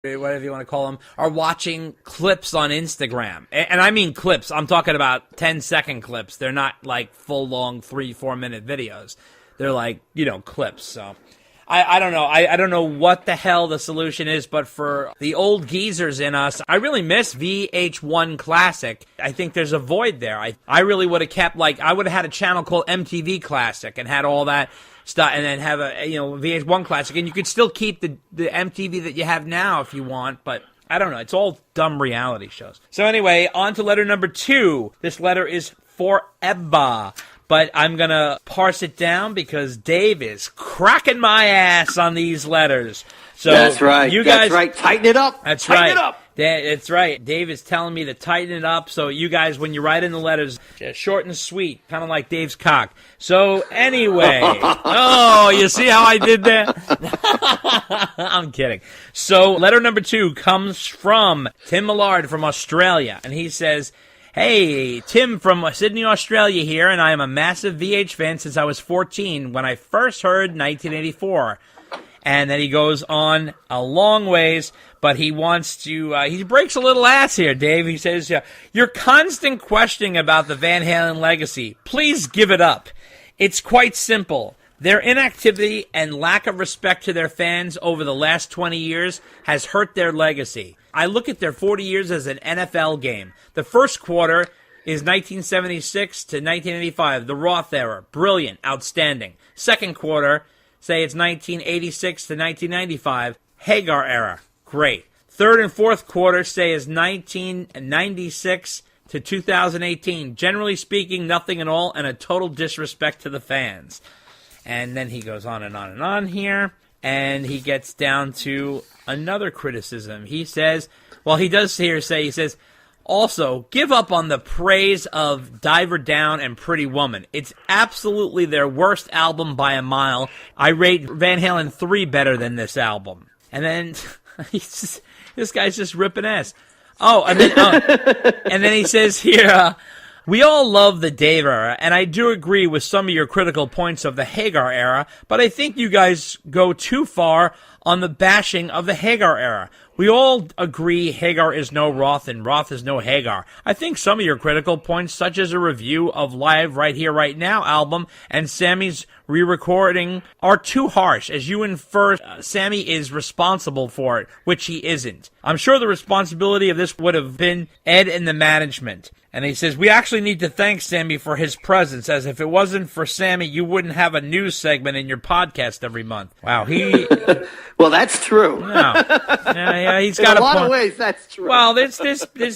whatever you want to call them, are watching clips on Instagram. And I mean clips. I'm talking about 10-second clips. They're not like full-long 3-4 minute videos. They're like, clips. So I don't know. I don't know what the hell the solution is, but for the old geezers in us, I really miss VH1 Classic. I think there's a void there. I really would have kept, I would have had a channel called MTV Classic and had all that stuff, and then have a VH1 Classic, and you could still keep the MTV that you have now if you want, but I don't know. It's all dumb reality shows. So anyway, on to letter number 2. This letter is forever, but I'm going to parse it down because Dave is cracking my ass on these letters. So that's right. You guys, that's right. Tighten it up. That's Tighten right. it up. That's right. Dave is telling me to tighten it up. So you guys, when you write in the letters, short and sweet, kind of like Dave's cock. So anyway, you see how I did that? I'm kidding. So letter number 2 comes from Tim Millard from Australia, and he says, "Hey, Tim from Sydney, Australia here, and I am a massive VH fan since I was 14 when I first heard 1984. And then he goes on a long ways, but he wants to, he breaks a little ass here, Dave. He says, your constant questioning about the Van Halen legacy, please give it up. It's quite simple. Their inactivity and lack of respect to their fans over the last 20 years has hurt their legacy. I look at their 40 years as an NFL game. The first quarter is 1976 to 1985, the Roth era. Brilliant, outstanding. Second quarter, say it's 1986 to 1995, Hagar era. Great. Third and fourth quarter, say, is 1996 to 2018. Generally speaking, nothing at all, and a total disrespect to the fans." And then he goes on and on and on here, and he gets down to another criticism. He says, he says, "Also, give up on the praise of Diver Down and Pretty Woman. It's absolutely their worst album by a mile. I rate Van Halen 3 better than this album." And then this guy's just ripping ass. And then he says here, "We all love the Dave era, and I do agree with some of your critical points of the Hagar era, but I think you guys go too far on the bashing of the Hagar era. We all agree Hagar is no Roth and Roth is no Hagar. I think some of your critical points, such as a review of Live Right Here Right Now album and Sammy's re-recording, are too harsh, as you infer Sammy is responsible for it, which he isn't. I'm sure the responsibility of this would have been Ed and the management." And he says, "We actually need to thank Sammy for his presence, as if it wasn't for Sammy, you wouldn't have a news segment in your podcast every month." Wow, Well, that's true. Yeah, he's got in a lot of ways, that's true. Well, there's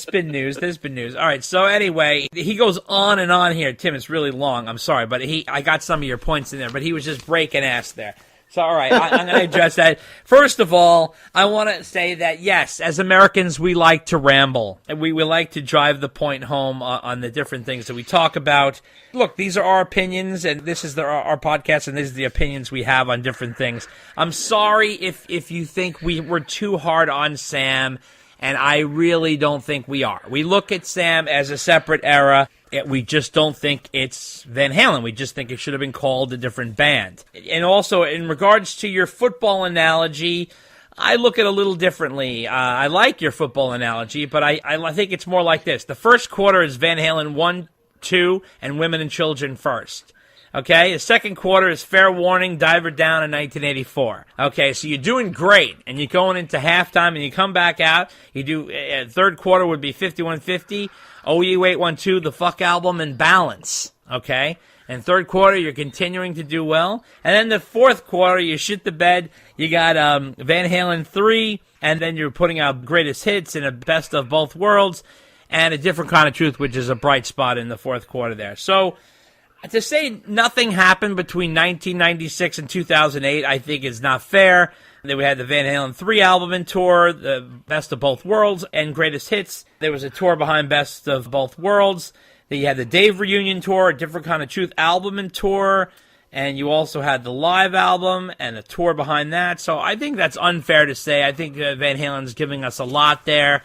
been news. There's been news. All right, so anyway, he goes on and on here. Tim, it's really long. I'm sorry, but I got some of your points in there, but he was just breaking ass there. So, all right, I'm going to address that. First of all, I want to say that, yes, as Americans, we like to ramble. And we like to drive the point home on the different things that we talk about. Look, these are our opinions, and this is our podcast, and these are the opinions we have on different things. I'm sorry if you think we were too hard on Sam, and I really don't think we are. We look at Sam as a separate era. We just don't think it's Van Halen. We just think it should have been called a different band. And also, in regards to your football analogy, I look at it a little differently. I like your football analogy, but I think it's more like this. The first quarter is Van Halen 1, 2, and Women and Children first. Okay, the second quarter is Fair Warning, Diver Down in 1984. Okay, so you're doing great, and you're going into halftime, and you come back out. You do, third quarter would be 5150, OU 812, the Fuck album, and Balance. Okay, and third quarter, you're continuing to do well. And then the fourth quarter, you shit the bed. You got Van Halen 3, and then you're putting out greatest hits and a best of both worlds, and a different kind of truth, which is a bright spot in the fourth quarter there. So, to say nothing happened between 1996 and 2008, I think is not fair. Then we had the Van Halen 3 album and tour, the Best of Both Worlds, and Greatest Hits. There was a tour behind Best of Both Worlds. Then you had the Dave Reunion Tour, a Different Kind of Truth album and tour. And you also had the live album and a tour behind that. So I think that's unfair to say. I think Van Halen's giving us a lot there.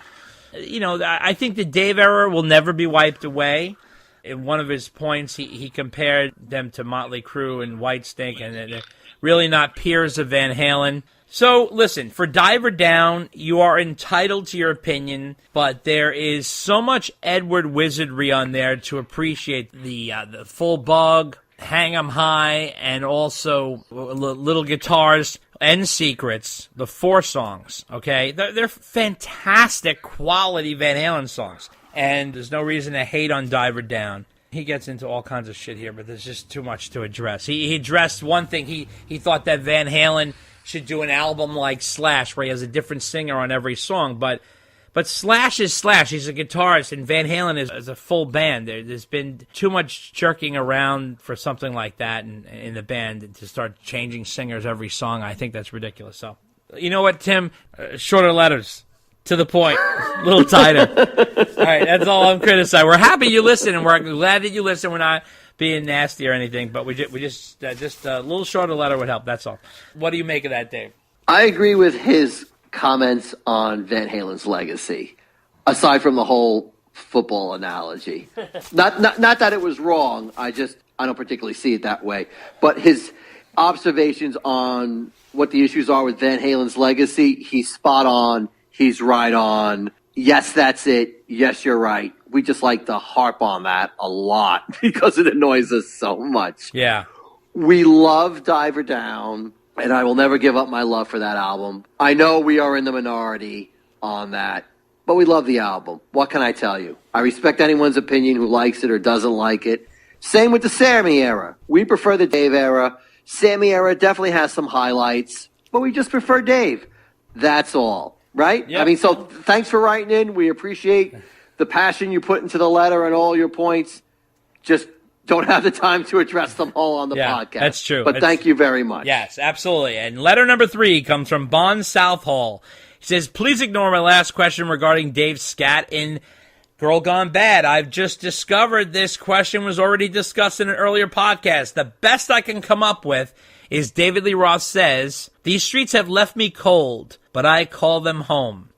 You know, I think the Dave era will never be wiped away. In one of his points, he compared them to Motley Crue and Whitesnake, and really not peers of Van Halen. So, listen, for Diver Down, you are entitled to your opinion, but there is so much Edward wizardry on there to appreciate the full bug, Hang 'em High, and also Little Guitars and Secrets, the 4 songs, okay? They're fantastic quality Van Halen songs, and there's no reason to hate on Diver Down. He gets into all kinds of shit here, but there's just too much to address. He addressed one thing. He thought that Van Halen should do an album like Slash, where he has a different singer on every song, but Slash is Slash. He's a guitarist, and Van Halen is a full band. There's been too much jerking around for something like that in the band to start changing singers every song. I think that's ridiculous. So, you know what, Tim? Shorter letters. To the point. A little tighter. All right, that's all I'm criticizing. We're happy you listen, and we're glad that you listen. We're not being nasty or anything, but we just a little shorter letter would help. That's all. What do you make of that, Dave? I agree with his comments on Van Halen's legacy, aside from the whole football analogy. Not that it was wrong. I don't particularly see it that way. But his observations on what the issues are with Van Halen's legacy, he's spot on. He's right on. Yes, that's it. Yes, you're right. We just like to harp on that a lot because it annoys us so much. Yeah. We love Diver Down, and I will never give up my love for that album. I know we are in the minority on that, but we love the album. What can I tell you? I respect anyone's opinion who likes it or doesn't like it. Same with the Sammy era. We prefer the Dave era. Sammy era definitely has some highlights, but we just prefer Dave. That's all. Right? Yep. I mean, so thanks for writing in. We appreciate the passion you put into the letter and all your points. Just don't have the time to address them all on the podcast. That's true. But thank you very much. Yes, absolutely. And letter number 3 comes from Bon Southall. He says, please ignore my last question regarding Dave's scat in Girl Gone Bad. I've just discovered this question was already discussed in an earlier podcast. The best I can come up with is David Lee Roth says, these streets have left me cold, but I call them home.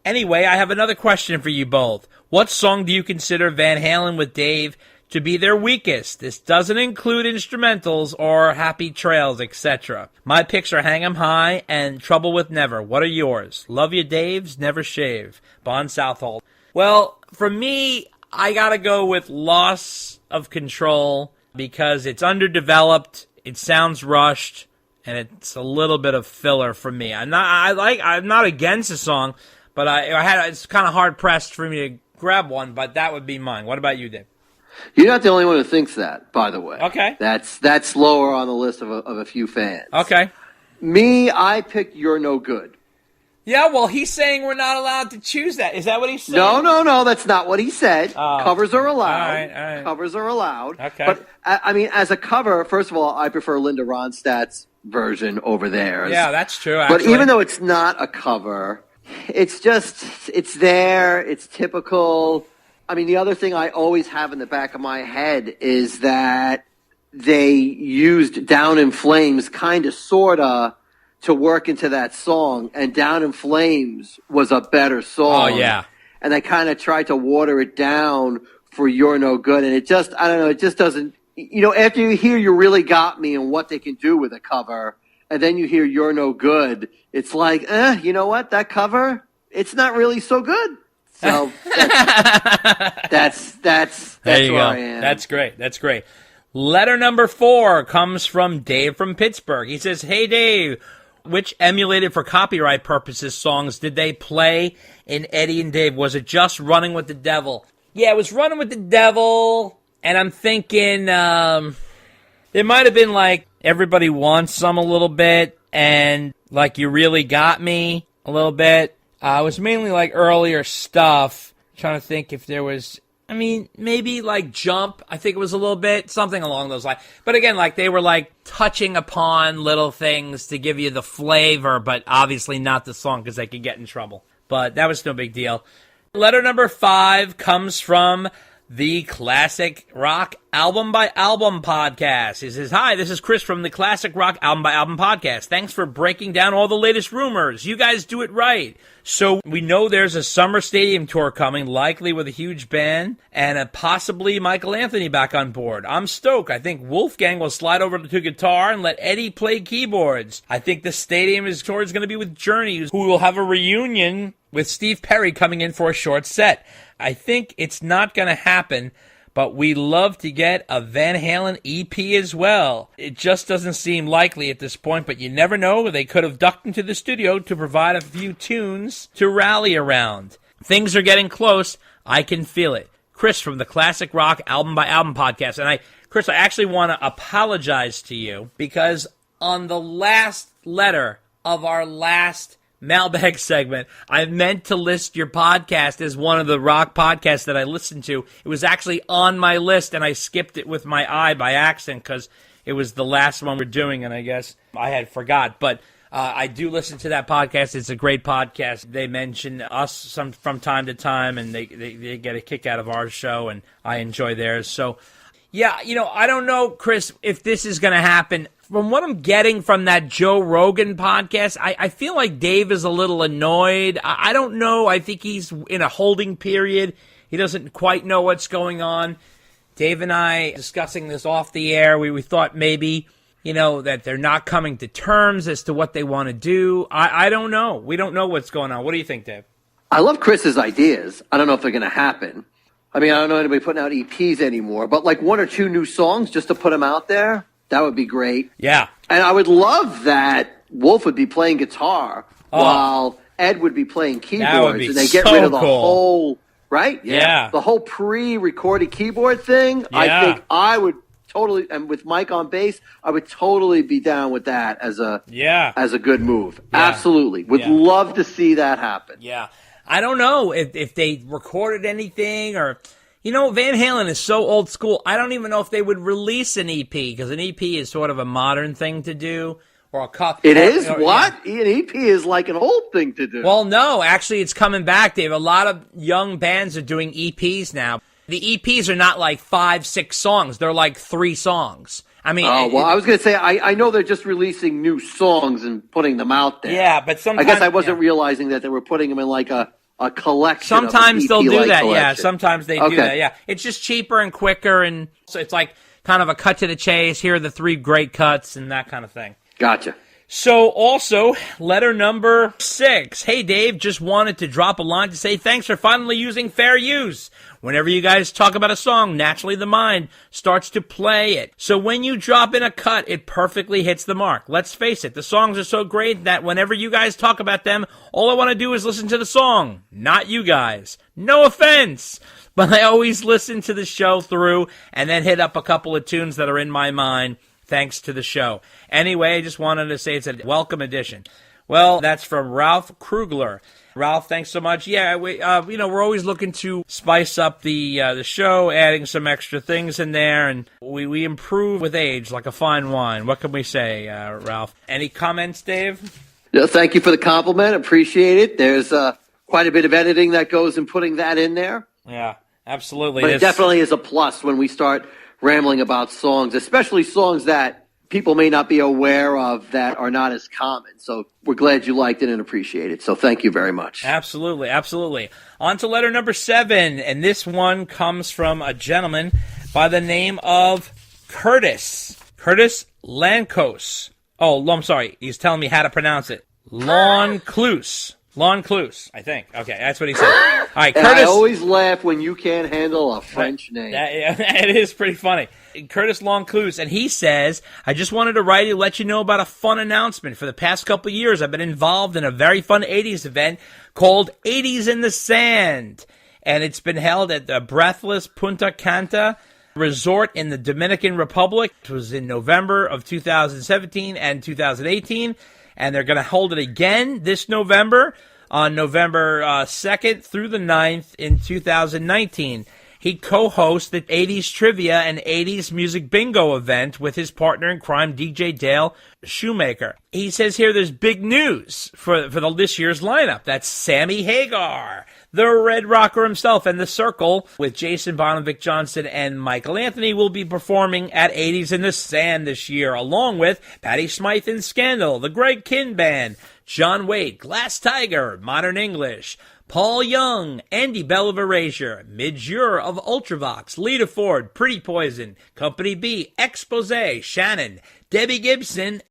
Anyway, I have another question for you both. What song do you consider Van Halen with Dave to be their weakest? This doesn't include instrumentals or Happy Trails, etc. My picks are Hang 'em High and Trouble with Never. What are yours? Love you, Dave's Never Shave. Bon Southall. Well, for me, I gotta go with Loss of Control because it's underdeveloped, it sounds rushed, and it's a little bit of filler for me. I'm not against the song, but it's kind of hard pressed for me to grab one. But that would be mine. What about you, Dave? You're not the only one who thinks that, by the way. Okay, that's lower on the list of a few fans. Okay, me, I picked You're No Good. Yeah, well, he's saying we're not allowed to choose that. Is that what he's saying? No, that's not what he said. Oh. Covers are allowed. All right. Covers are allowed. Okay. But, I mean, as a cover, first of all, I prefer Linda Ronstadt's version over theirs. Yeah, that's true, actually. But even though it's not a cover, it's there, it's typical. I mean, the other thing I always have in the back of my head is that they used Down in Flames kind of, sort of, to work into that song, and Down in Flames was a better song. Oh, yeah. And they kind of tried to water it down for You're No Good, and it just doesn't, after you hear You Really Got Me and what they can do with a cover, and then you hear You're No Good, it's like, you know what, that cover, it's not really so good. So that's where I am. That's great. Letter number 4 comes from Dave from Pittsburgh. He says, hey, Dave, which emulated for copyright purposes songs did they play in Eddie and Dave? Was it just Running with the Devil? Yeah, it was Running with the Devil, and I'm thinking it might have been like Everybody Wants Some a little bit, and like You Really Got Me a little bit. It was mainly like earlier stuff. I'm trying to think if there was, maybe like Jump. I think it was a little bit, something along those lines. But again, like they were like touching upon little things to give you the flavor, but obviously not the song because they could get in trouble. But that was no big deal. Letter number 5 comes from the Classic Rock Album by Album podcast. He says, hi, this is Chris from the Classic Rock Album by Album podcast. Thanks for breaking down all the latest rumors. You guys do it right. So we know there's a summer stadium tour coming, likely with a huge band, and possibly Michael Anthony back on board. I'm stoked. I think Wolfgang will slide over to guitar and let Eddie play keyboards. I think the stadium tour is going to be with Journey, who will have a reunion with Steve Perry coming in for a short set. I think it's not going to happen, but we love to get a Van Halen EP as well. It just doesn't seem likely at this point, but you never know. They could have ducked into the studio to provide a few tunes to rally around. Things are getting close. I can feel it. Chris from the Classic Rock Album by Album podcast. And Chris, I actually want to apologize to you because on the last letter of our last mailbag segment, I meant to list your podcast as one of the rock podcasts that I listened to. It was actually on my list, and I skipped it with my eye by accident because it was the last one we're doing, and I guess I had forgot. But I do listen to that podcast. It's a great podcast. They mention us from time to time, and they get a kick out of our show, and I enjoy theirs. So, yeah, I don't know, Chris, if this is going to happen. From what I'm getting from that Joe Rogan podcast, I feel like Dave is a little annoyed. I don't know. I think he's in a holding period. He doesn't quite know what's going on. Dave and I, discussing this off the air, we thought maybe, that they're not coming to terms as to what they want to do. I don't know. We don't know what's going on. What do you think, Dave? I love Chris's ideas. I don't know if they're going to happen. I mean, I don't know anybody putting out EPs anymore, but like 1 or 2 new songs just to put them out there. That would be great. Yeah. And I would love that Wolf would be playing guitar while Ed would be playing keyboards. That would be and they get rid of the whole, right? Yeah. The whole pre-recorded keyboard thing. Yeah. I think I would totally, and with Mike on bass, I would totally be down with that as a good move. Yeah. Absolutely. Would love to see that happen. Yeah. I don't know if they recorded anything or... Van Halen is so old school, I don't even know if they would release an EP, because an EP is sort of a modern thing to do, or a cup. It is? What? Yeah. An EP is like an old thing to do. Well, no, actually it's coming back, Dave. A lot of young bands are doing EPs now. The EPs are not like 5, 6 songs. They're like 3 songs. I mean... Oh, well, I was going to say, I know they're just releasing new songs and putting them out there. Yeah, but sometimes... I guess I wasn't realizing that they were putting them in like a collection. Sometimes they'll do that, collection. yeah. Sometimes they do that, yeah. It's just cheaper and quicker, and so it's like kind of a cut to the chase. Here are the 3 great cuts and that kind of thing. Gotcha. So also, letter number 6. Hey, Dave, just wanted to drop a line to say thanks for finally using fair use. Whenever you guys talk about a song, naturally the mind starts to play it. So when you drop in a cut, it perfectly hits the mark. Let's face it, the songs are so great that whenever you guys talk about them, all I want to do is listen to the song, not you guys. No offense, but I always listen to the show through and then hit up a couple of tunes that are in my mind thanks to the show. Anyway, I just wanted to say it's a welcome addition. Well, that's from Ralph Krugler. Ralph, thanks so much. Yeah, we're always looking to spice up the show, adding some extra things in there, and we improve with age like a fine wine. What can we say, Ralph? Any comments, Dave? Yeah, thank you for the compliment. Appreciate it. There's quite a bit of editing that goes in putting that in there. Yeah, absolutely. But it definitely is a plus when we start rambling about songs, especially songs that people may not be aware of that are not as common. So we're glad you liked it and appreciate it. So thank you very much. Absolutely, absolutely. On to letter number 7, and this one comes from a gentleman by the name of Curtis Lancos. Oh, I'm sorry. He's telling me how to pronounce it. Launcluse, I think. Okay, that's what he said. All right, Curtis. I always laugh when you can't handle a French name. It is pretty funny. Curtis Launcluse, and he says, I just wanted to write you, let you know about a fun announcement. For the past couple of years, I've been involved in a very fun 80s event called 80s in the Sand, and it's been held at the Breathless Punta Cana Resort in the Dominican Republic. It was in November of 2017 and 2018, and they're going to hold it again this November, on November 2nd through the 9th in 2019. He co-hosts the 80s Trivia and 80s Music Bingo event with his partner in crime, DJ Dale Shoemaker. He says here there's big news for this year's lineup. That's Sammy Hagar, the Red Rocker himself, and The Circle with Jason Bonham, Johnson, and Michael Anthony will be performing at 80s in the Sand this year, along with Patti Smythe and Scandal, the Greg Kinn Band, John Waite, Glass Tiger, Modern English, Paul Young, Andy Bell of Erasure, Midge Ure of Ultravox, Lita Ford, Pretty Poison, Company B, Exposé, Shannon, Debbie Gibson,